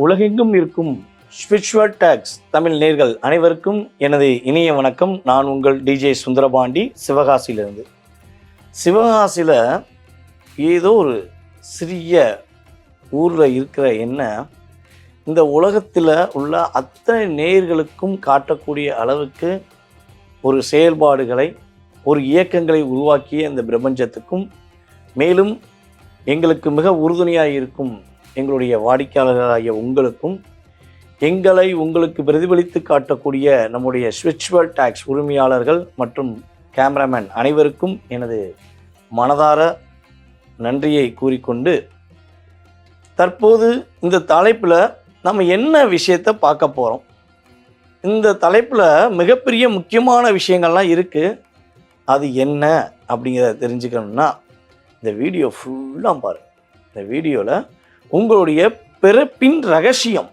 உலகெங்கும் இருக்கும் spiritual tax Tamil நேர்கள் அனைவருக்கும் எனது இனிய வணக்கம். நான் உங்கள் டிஜே சுந்தரபாண்டி, சிவகாசியிலிருந்து. சிவகாசியில் ஏதோ ஒரு சிறிய ஊரில் இருக்கிற என்ன இந்த உலகத்தில் உள்ள அத்தனை நேயர்களுக்கும் காட்டக்கூடிய அளவுக்கு ஒரு செயல்பாடுகளை, ஒரு இயக்கங்களை உருவாக்கிய இந்த பிரபஞ்சத்துக்கும், மேலும் எங்களுக்கு மிக உறுதுணையாக இருக்கும் எங்களுடைய வாடிக்கையாளர்களாகிய உங்களுக்கும், எங்களை உங்களுக்கு பிரதிபலித்து காட்டக்கூடிய நம்முடைய ஸ்பிரிச்சுவல் டாக்ஸ் உரிமையாளர்கள் மற்றும் கேமராமேன் அனைவருக்கும் எனது மனதார நன்றியை கூறிக்கொண்டு, தற்போது இந்த தலைப்பில் நம்ம என்ன விஷயத்தை பார்க்க போகிறோம். இந்த தலைப்பில் மிகப்பெரிய முக்கியமான விஷயங்கள்லாம் இருக்குது. அது என்ன அப்படிங்கிறத தெரிஞ்சுக்கணும்னா இந்த வீடியோ ஃபுல்லாக பாருங்கள். இந்த வீடியோவில் உங்களுடைய பிறப்பின் ரகசியம்,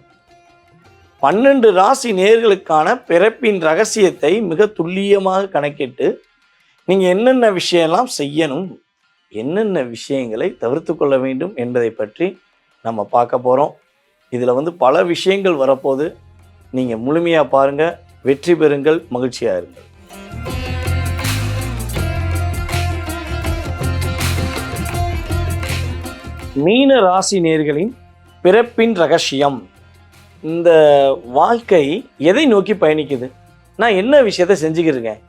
12 ராசி நேயர்களுக்கான பிறப்பின் ரகசியத்தை மிக துல்லியமாக கணக்கிட்டு நீங்கள் என்னென்ன விஷயம்லாம் செய்யணும், என்னென்ன விஷயங்களை தவிர்த்து கொள்ள வேண்டும் என்பதை பற்றி நம்ம பார்க்க போகிறோம். இதில் பல விஷயங்கள் வரப்போது. நீங்கள் முழுமையாக பாருங்கள், வெற்றி பெறுங்கள், மகிழ்ச்சியாக இருங்கள். மீன ராசி நேயர்களின் பிறப்பின் ரகசியம். இந்த வாழ்க்கை எதை நோக்கி பயணிக்குது, நான் என்ன விஷயத்தை செஞ்சுக்கிருக்கேன்,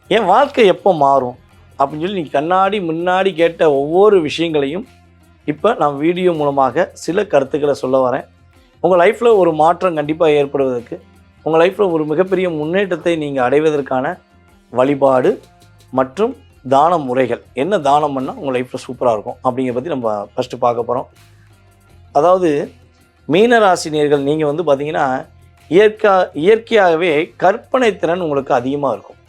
என் வாழ்க்கை எப்போ மாறும் அப்படின்னு சொல்லி நீங்கள் கண்ணாடி முன்னாடி கேட்ட ஒவ்வொரு விஷயங்களையும் இப்போ நான் வீடியோ மூலமாக சில கருத்துக்களை சொல்ல வரேன். உங்கள் லைஃப்பில் ஒரு மாற்றம் கண்டிப்பாக ஏற்படுவதற்கு, உங்கள் லைஃப்பில் ஒரு மிகப்பெரிய முன்னேற்றத்தை நீங்கள் அடைவதற்கான வழிபாடு மற்றும் தான முறைகள், என்ன தானம் பண்ணால் உங்கள் லைஃப்பில் சூப்பராக இருக்கும் அப்படிங்கிற பற்றி நம்ம ஃபஸ்ட்டு பார்க்க போகிறோம். அதாவது மீனராசி நேயர்கள் நீங்கள் பார்த்தீங்கன்னா இயற்கையாகவே கற்பனை திறன் உங்களுக்கு அதிகமாக இருக்கும்.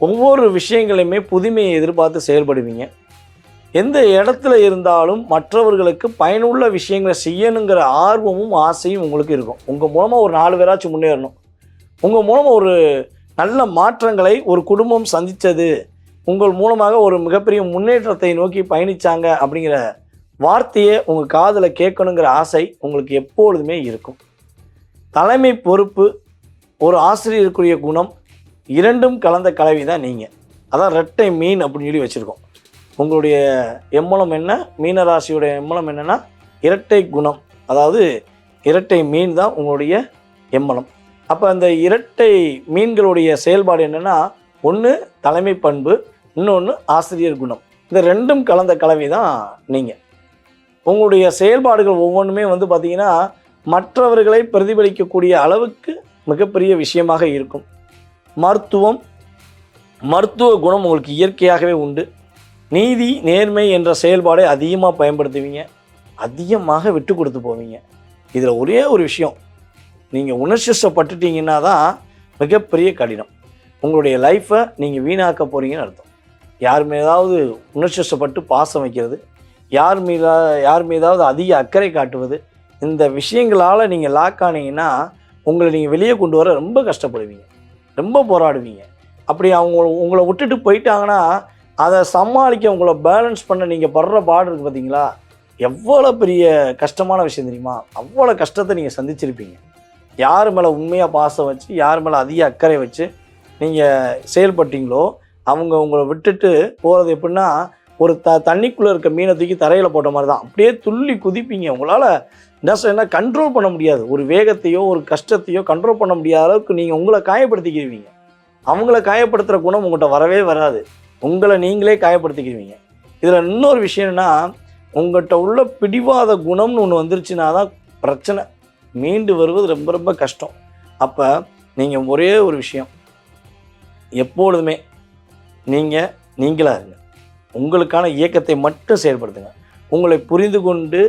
ஒவ்வொரு விஷயங்களையுமே புதுமையை எதிர்பார்த்து செயல்படுவீங்க. எந்த இடத்துல இருந்தாலும் மற்றவர்களுக்கு பயனுள்ள விஷயங்களை செய்யணுங்கிற ஆர்வமும் ஆசையும் உங்களுக்கு இருக்கும். உங்கள் மூலமாக ஒரு 4 பேராச்சும் முன்னேறணும், உங்கள் மூலமாக ஒரு நல்ல மாற்றங்களை ஒரு குடும்பம் சந்தித்தது, உங்கள் மூலமாக ஒரு மிகப்பெரிய முன்னேற்றத்தை நோக்கி பயணித்தாங்க அப்படிங்கிற வார்த்தையை உங்கள் காதில் கேட்கணுங்கிற ஆசை உங்களுக்கு எப்பொழுதுமே இருக்கும். தலைமை பொறுப்பு, ஒரு ஆசிரியருக்குரிய குணம், இரண்டும் கலந்த கலவை தான் நீங்கள். அதான் ரெட்டை மீன் அப்படின்னு சொல்லி வச்சுருக்கோம். உங்களுடைய எம்மலம் என்ன, மீனராசியோடைய எம்மலம் என்னென்னா இரட்டை குணம், அதாவது இரட்டை மீன் தான் உங்களுடைய எம்மலம். அப்போ அந்த இரட்டை மீன்களுடைய செயல்பாடு என்னென்னா, ஒன்று தலைமை பண்பு, இன்னொன்று ஆசிரியர் குணம். இந்த ரெண்டும் கலந்த கலவை தான் நீங்கள். உங்களுடைய செயல்பாடுகள் ஒவ்வொன்றுமே பார்த்திங்கன்னா மற்றவர்களை பிரதிபலிக்கக்கூடிய அளவுக்கு மிகப்பெரிய விஷயமாக இருக்கும். மருத்துவ குணம் உங்களுக்கு இயற்கையாகவே உண்டு. நீதி நேர்மை என்ற செயல்பாடை அதிகமாக பயன்படுத்துவீங்க, அதிகமாக விட்டு கொடுத்து போவீங்க. இதில் ஒரே ஒரு விஷயம், நீங்கள் உணர்ச்சிப்பட்டுட்டீங்கன்னா தான் மிகப்பெரிய கடினம். உங்களுடைய லைஃப்பை நீங்கள் வீணாக்க போகிறீங்கன்னு அர்த்தம். யார் மீதாவது உணர்ச்சிப்பட்டு பாசம் வைக்கிறது, யார் மீதாவது அதிக அக்கறை காட்டுவது, இந்த விஷயங்களால் நீங்கள் லாக் ஆனீங்கன்னா உங்களை நீங்கள் வெளியே கொண்டு வர ரொம்ப கஷ்டப்படுவீங்க, ரொம்ப போராடுவீங்க. அப்படி உங்களை விட்டுட்டு போயிட்டாங்கன்னா அதை சமாளிக்க, உங்களை பேலன்ஸ் பண்ண நீங்கள் படுற பாடு இருக்குது பார்த்தீங்களா, எவ்வளோ பெரிய கஷ்டமான விஷயம் தெரியுமா? அவ்வளோ கஷ்டத்தை நீங்கள் சந்திச்சிருப்பீங்க. யார் மேலே உண்மையாக பாசம் வச்சு, யார் மேலே அதிக அக்கறை வச்சு நீங்கள் செயல்பட்டீங்களோ அவங்க உங்களை விட்டுட்டு போகிறது எப்படின்னா, ஒரு தண்ணிக்குள்ளே இருக்க மீனை தூக்கி தரையில் போட்ட மாதிரி தான். அப்படியே துள்ளி குதிப்பீங்க. உங்களால் என்ன கண்ட்ரோல் பண்ண முடியாது. ஒரு வேகத்தையோ ஒரு கஷ்டத்தையோ கண்ட்ரோல் பண்ண முடியாத அளவுக்கு நீங்கள் உங்களை காயப்படுத்திக்கிடுவீங்க. அவங்கள காயப்படுத்துகிற குணம் உங்கள்கிட்ட வரவே வராது. உங்களை நீங்களே காயப்படுத்திக்கிடுவீங்க. இதில் இன்னொரு விஷயம்னா, உங்கள்கிட்ட உள்ள பிடிவாத குணம்னு ஒன்று வந்துருச்சுன்னா தான் பிரச்சனை. மீண்டு வருவது ரொம்ப ரொம்ப கஷ்டம். அப்போ நீங்கள் ஒரே ஒரு விஷயம், எப்பொழுதுமே நீங்களாக இருங்க. உங்களுக்கான இயக்கத்தை மட்டும் செயல்படுத்துங்க. உங்களை புரிந்து கொண்டு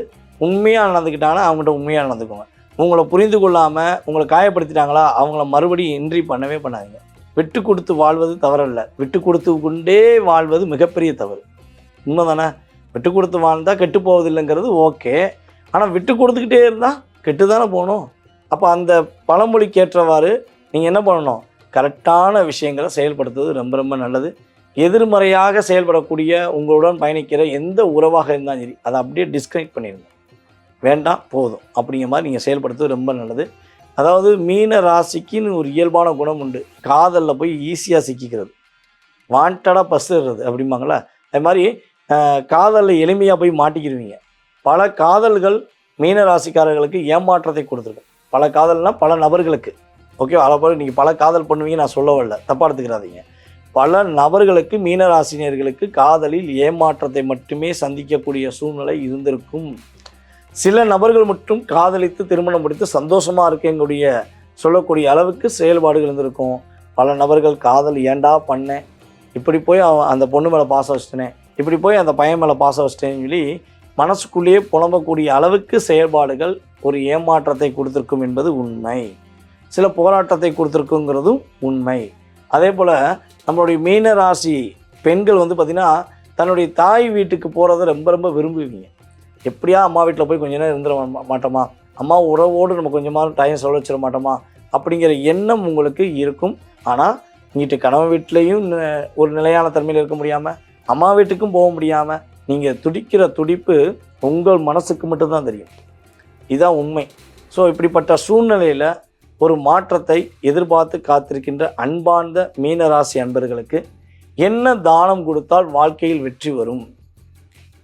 உண்மையாக நடந்துக்கிட்டாங்கன்னா அவங்கள்ட்ட உண்மையாக நடந்துக்கோங்க. உங்களை புரிந்து கொள்ளாமல் உங்களை காயப்படுத்திட்டாங்களா அவங்கள மறுபடியும் என்ட்ரி பண்ணவே பண்ணாதீங்க. விட்டு கொடுத்து வாழ்வது தவறல்ல, விட்டு கொடுத்து கொண்டே வாழ்வது மிகப்பெரிய தவறு. உண்மை தானே? விட்டு கொடுத்து வாழ்ந்தால் கெட்டு போவதில்லைங்கிறது ஓகே. ஆனால் விட்டு கொடுத்துக்கிட்டே இருந்தால் கெட்டு தானே போகணும். அப்போ அந்த பழமொழிக்கு ஏற்றவாறு நீங்கள் என்ன பண்ணணும், கரெக்டான விஷயங்களை செயல்படுத்துவது ரொம்ப ரொம்ப நல்லது. எதிர்மறையாக செயல்படக்கூடிய உங்களுடன் பயணிக்கிற எந்த உறவாக இருந்தாலும் சரி, அதை அப்படியே டிஸ்கனெக்ட் பண்ணிடுங்க. வேண்டாம் போதும் அப்படிங்கிற மாதிரி நீங்கள் செயல்படுத்துவது ரொம்ப நல்லது. அதாவது மீன ராசிக்குன்னு ஒரு இயல்பான குணம் உண்டு. காதலில் போய் ஈஸியாக சிக்கிக்கிறது, வாண்டடாக பசுறது அப்படிம்பாங்களே, அது மாதிரி காதலில் எளிமையாக போய் மாட்டிக்கிடுவீங்க. பல காதல்கள் மீன ராசிக்காரர்களுக்கு ஏமாற்றத்தை கொடுத்துருக்கு. பல காதல்னால் பல நபர்களுக்கு, ஓகே, அதை நீங்கள் பல காதல் பண்ணுவீங்க நான் சொல்ல வரல, தப்பாக எடுத்துக்கிறாதீங்க. பல நபர்களுக்கு மீனராசினியர்களுக்கு காதலில் ஏமாற்றத்தை மட்டுமே சந்திக்கக்கூடிய சூழ்நிலை இருந்திருக்கும். சில நபர்கள் மட்டும் காதலித்து திருமணம் முடித்து சந்தோஷமாக இருக்கக்கூடிய சொல்லக்கூடிய அளவுக்கு செயல்பாடுகள் இருந்திருக்கும். பல நபர்கள் காதல் ஏண்டா பண்ணேன், இப்படி போய் அந்த பொண்ணு மேலே பாசம் வச்சிட்டேனே, இப்படி போய் அந்த பையன் மேலே பாசம் வச்சிட்டேன்னு சொல்லி மனசுக்குள்ளேயே புலம்பக்கூடிய அளவுக்கு செயல்பாடுகள் ஒரு ஏமாற்றத்தை கொடுத்துருக்கும் என்பது உண்மை. சில போராட்டத்தை கொடுத்துருக்குங்கிறதும் உண்மை. அதே போல் நம்மளுடைய மீன ராசி பெண்கள் பார்த்திங்கன்னா தன்னுடைய தாய் வீட்டுக்கு போகிறத ரொம்ப ரொம்ப விரும்புவீங்க. எப்படியா அம்மா வீட்டில் போய் கொஞ்ச நேரம் இருந்துட மாட்டோமா, அம்மா உறவோடு நம்ம கொஞ்சமாக டைம் செலவழிச்சிட மாட்டோமா அப்படிங்கிற எண்ணம் உங்களுக்கு இருக்கும். ஆனால் இங்கிட்டு கணவன் வீட்லேயும் ஒரு நிலையான தன்மையில் இருக்க முடியாமல், அம்மா வீட்டுக்கும் போக முடியாமல் நீங்கள் துடிக்கிற துடிப்பு உங்கள் மனசுக்கு மட்டும்தான் தெரியும். இதுதான் உண்மை. ஸோ இப்படிப்பட்ட சூழ்நிலையில் ஒரு மாற்றத்தை எதிர்பார்த்து காத்திருக்கின்ற அன்பார்ந்த மீனராசி அன்பர்களுக்கு என்ன தானம் கொடுத்தால் வாழ்க்கையில் வெற்றி வரும்,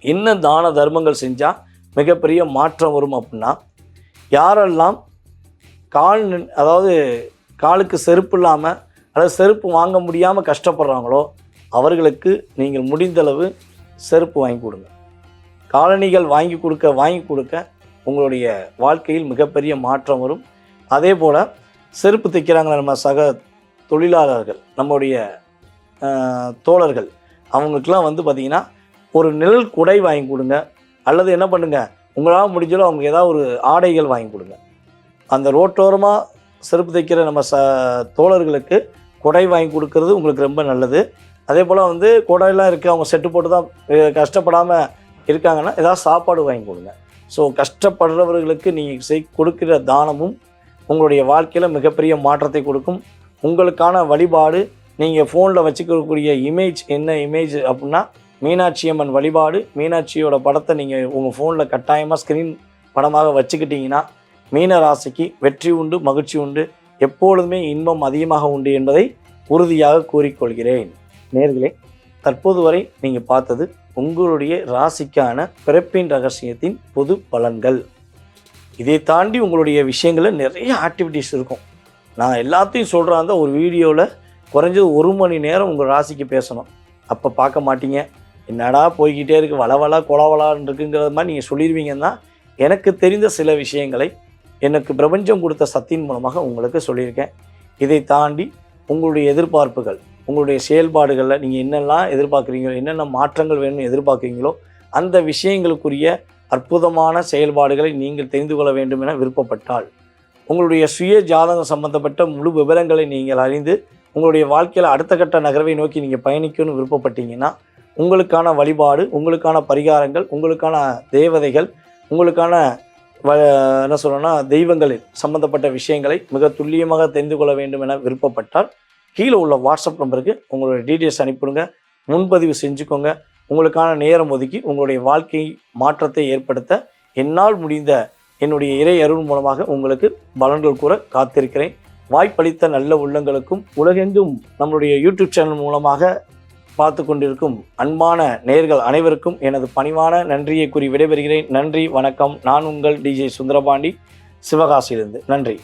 என்ன தான தர்மங்கள் செஞ்சால் மிகப்பெரிய மாற்றம் வரும் அப்படின்னா, யாரெல்லாம் அதாவது காலுக்கு செருப்பு இல்லாமல் அல்லது செருப்பு வாங்க முடியாமல் கஷ்டப்படுறாங்களோ அவர்களுக்கு நீங்கள் முடிந்தளவு செருப்பு வாங்கி கொடுங்க. காலணிகள் வாங்கி கொடுக்க உங்களுடைய வாழ்க்கையில் மிகப்பெரிய மாற்றம் வரும். அதே போல் செருப்பு தைக்கிறாங்களே நம்ம சக தொழிலாளர்கள், நம்முடைய தோழர்கள், அவங்களுக்கெல்லாம் பார்த்திங்கன்னா ஒரு நிழல் குடை வாங்கி கொடுங்க. அல்லது என்ன பண்ணுங்கள், உங்களால் முடிஞ்சாலும் அவங்க ஏதாவது ஒரு ஆடைகள் வாங்கி கொடுங்க. அந்த ரோட்டோரமாக செருப்பு தைக்கிற நம்ம தோழர்களுக்கு குடை வாங்கி கொடுக்கறது உங்களுக்கு ரொம்ப நல்லது. அதே போல் குடையெல்லாம் இருக்குது, அவங்க செட்டு போட்டு தான் கஷ்டப்படாமல் இருக்காங்கன்னா ஏதாவது சாப்பாடு வாங்கி கொடுங்க. ஸோ கஷ்டப்படுறவர்களுக்கு நீங்கள் கொடுக்குற தானமும் உங்களுடைய வாழ்க்கையில் மிகப்பெரிய மாற்றத்தை கொடுக்கும். உங்களுக்கான வழிபாடு, நீங்கள் ஃபோனில் வச்சுக்கக்கூடிய இமேஜ் என்ன இமேஜ் அப்படின்னா மீனாட்சி அம்மன் வழிபாடு. மீனாட்சியோட படத்தை நீங்கள் உங்கள் ஃபோனில் கட்டாயமாக ஸ்க்ரீன் படமாக வச்சுக்கிட்டிங்கன்னா மீன ராசிக்கு வெற்றி உண்டு, மகிழ்ச்சி உண்டு, எப்பொழுதுமே இன்பம் அதிகமாக உண்டு என்பதை உறுதியாக கூறிக்கொள்கிறேன். நேர்களே, தற்போது வரை நீங்கள் பார்த்தது உங்களுடைய ராசிக்கான பிறப்பின் ரகசியத்தின் பொது பலன்கள். இதை தாண்டி உங்களுடைய விஷயங்களில் நிறைய ஆக்டிவிட்டீஸ் இருக்கும். நான் எல்லாத்தையும் சொல்கிறாங்க, ஒரு வீடியோவில் குறைஞ்சது 1 மணி நேரம் உங்கள் ராசிக்கு பேசணும். அப்போ பார்க்க மாட்டீங்க, என்னடா போய்கிட்டே இருக்குது, வளவலா கொலவலான்னு இருக்குங்கிற மாதிரி நீங்கள் சொல்லிடுவீங்கன்னா, எனக்கு தெரிந்த சில விஷயங்களை எனக்கு பிரபஞ்சம் கொடுத்த சத்தின் மூலமாக உங்களுக்கு சொல்லியிருக்கேன். இதை தாண்டி உங்களுடைய எதிர்பார்ப்புகள், உங்களுடைய செயல்பாடுகளில் நீங்கள் என்னெல்லாம் எதிர்பார்க்குறீங்களோ, என்னென்ன மாற்றங்கள் வேணும்னு எதிர்பார்க்குறீங்களோ, அந்த விஷயங்களுக்குரிய அற்புதமான செயல்பாடுகளை நீங்கள் தெரிந்து கொள்ள வேண்டும் என விருப்பப்பட்டால், உங்களுடைய சுய ஜாதகம் சம்பந்தப்பட்ட முழு விவரங்களை நீங்கள் அறிந்து உங்களுடைய வாழ்க்கையில் அடுத்த கட்ட நகர்வை நோக்கி நீங்கள் பயணிக்கணும்னு விருப்பப்பட்டீங்கன்னா, உங்களுக்கான வழிபாடு, உங்களுக்கான பரிகாரங்கள், உங்களுக்கான தேவதைகள், உங்களுக்கான என்ன சொல்லணும்னா தெய்வங்களில் சம்பந்தப்பட்ட விஷயங்களை மிக துல்லியமாக தெரிந்து கொள்ள வேண்டும் என விருப்பப்பட்டால், கீழே உள்ள வாட்ஸ்அப் நம்பருக்கு உங்களுடைய டீட்டெயில்ஸ் அனுப்பிவிடுங்க, முன்பதிவு செஞ்சுக்கோங்க. உங்களுக்கான நேரம் ஒதுக்கி உங்களுடைய வாழ்க்கை மாற்றத்தை ஏற்படுத்த என்னால் முடிந்த என்னுடைய இறை அருள் மூலமாக உங்களுக்கு பலன்கள் கூற காத்திருக்கிறேன். வாய்ப்பளித்த நல்ல உள்ளங்களுக்கும் உலகெங்கும் நம்மளுடைய யூடியூப் சேனல் மூலமாக பார்த்து கொண்டிருக்கும் அன்பான நேயர்கள் அனைவருக்கும் எனது பணிவான நன்றியை கூறி விடைபெறுகிறேன். நன்றி, வணக்கம். நான் உங்கள் டிஜே சுந்தரபாண்டி, சிவகாசியிலிருந்து. நன்றி.